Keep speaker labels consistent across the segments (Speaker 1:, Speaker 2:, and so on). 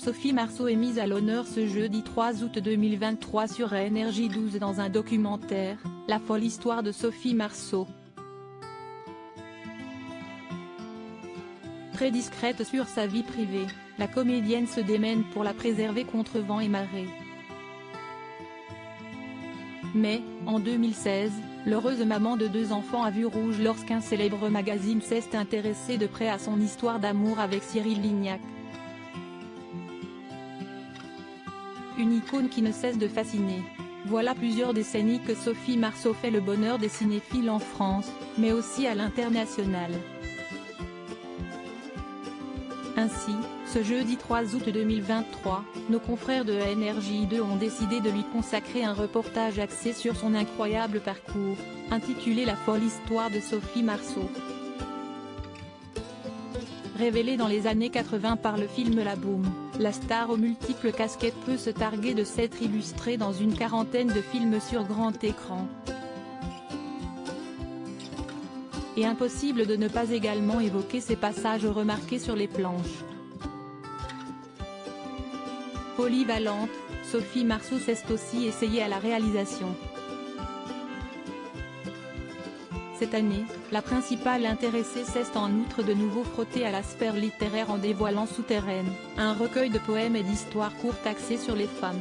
Speaker 1: Sophie Marceau est mise à l'honneur ce jeudi 3 août 2023 sur Énergie 12 dans un documentaire, La folle histoire de Sophie Marceau. Très discrète sur sa vie privée, la comédienne se démène pour la préserver contre vent et marée. Mais, en 2016, l'heureuse maman de 2 enfants a vu rouge lorsqu'un célèbre magazine s'est intéressé de près à son histoire d'amour avec Cyril Lignac. Une icône qui ne cesse de fasciner. Voilà plusieurs décennies que Sophie Marceau fait le bonheur des cinéphiles en France, mais aussi à l'international. Ainsi, ce jeudi 3 août 2023, nos confrères de Énergie 2 ont décidé de lui consacrer un reportage axé sur son incroyable parcours, intitulé La folle histoire de Sophie Marceau. Révélée dans les années 80 par le film La Boum, la star aux multiples casquettes peut se targuer de s'être illustrée dans une quarantaine de films sur grand écran. Et impossible de ne pas également évoquer ses passages remarqués sur les planches. Polyvalente, Sophie Marceau s'est aussi essayée à la réalisation. Cette année, la principale intéressée s'est en outre de nouveau frottée à la sphère littéraire en dévoilant Souterraine, un recueil de poèmes et d'histoires courtes axés sur les femmes.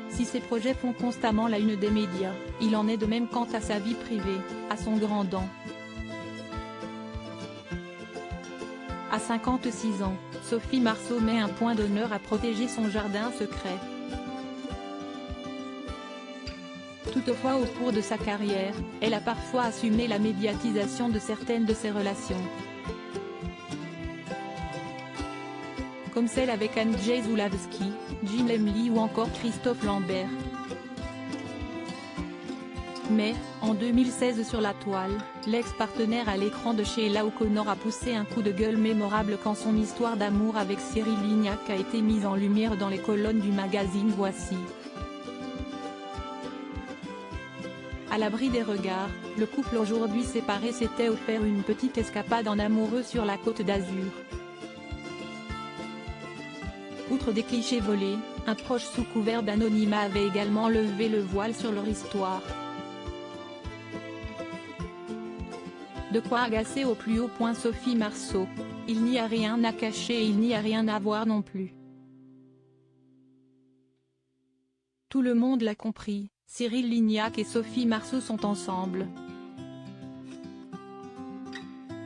Speaker 1: Si ses projets font constamment la une des médias, il en est de même quant à sa vie privée, à son grand dent. À 56 ans, Sophie Marceau met un point d'honneur à protéger son jardin secret. Toutefois au cours de sa carrière, elle a parfois assumé la médiatisation de certaines de ses relations. Comme celle avec Andrzej Zulawski, Jim Lemley ou encore Christophe Lambert. Mais, en 2016 sur la toile, l'ex-partenaire à l'écran de Sheila O'Connor a poussé un coup de gueule mémorable quand son histoire d'amour avec Cyril Lignac a été mise en lumière dans les colonnes du magazine Voici. À l'abri des regards, le couple aujourd'hui séparé s'était offert une petite escapade en amoureux sur la Côte d'Azur. Outre des clichés volés, un proche sous couvert d'anonymat avait également levé le voile sur leur histoire. De quoi agacer au plus haut point Sophie Marceau. Il n'y a rien à cacher et il n'y a rien à voir non plus. Tout le monde l'a compris, Cyril Lignac et Sophie Marceau sont ensemble.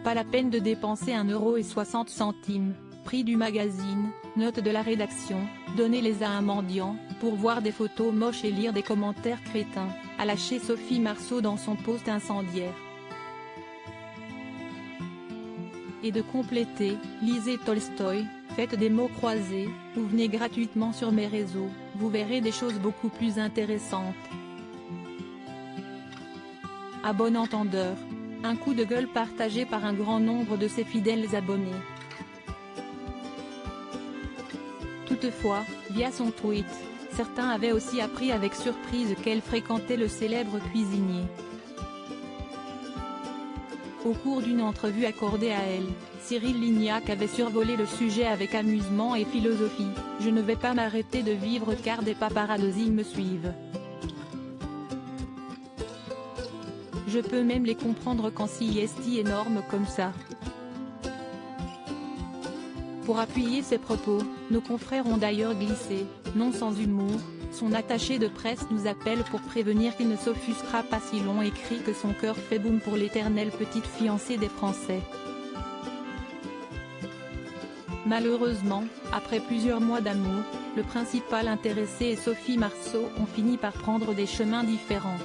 Speaker 1: Pas la peine de dépenser 1,60 €, prix du magazine, note de la rédaction, donnez-les à un mendiant, pour voir des photos moches et lire des commentaires crétins, a lâché Sophie Marceau dans son post incendiaire. Et de compléter, lisez Tolstoï, faites des mots croisés, ou venez gratuitement sur mes réseaux, vous verrez des choses beaucoup plus intéressantes. À bon entendeur, un coup de gueule partagé par un grand nombre de ses fidèles abonnés. Toutefois, via son tweet, certains avaient aussi appris avec surprise qu'elle fréquentait le célèbre cuisinier. Au cours d'une entrevue accordée à elle, Cyril Lignac avait survolé le sujet avec amusement et philosophie. « Je ne vais pas m'arrêter de vivre car des paparazzis me suivent. Je peux même les comprendre quand c'est énorme comme ça. » Pour appuyer ses propos, nos confrères ont d'ailleurs glissé, non sans humour, son attaché de presse nous appelle pour prévenir qu'il ne s'offusquera pas si l'on écrit que son cœur fait boum pour l'éternelle petite fiancée des Français. Malheureusement, après plusieurs mois d'amour, le principal intéressé et Sophie Marceau ont fini par prendre des chemins différents.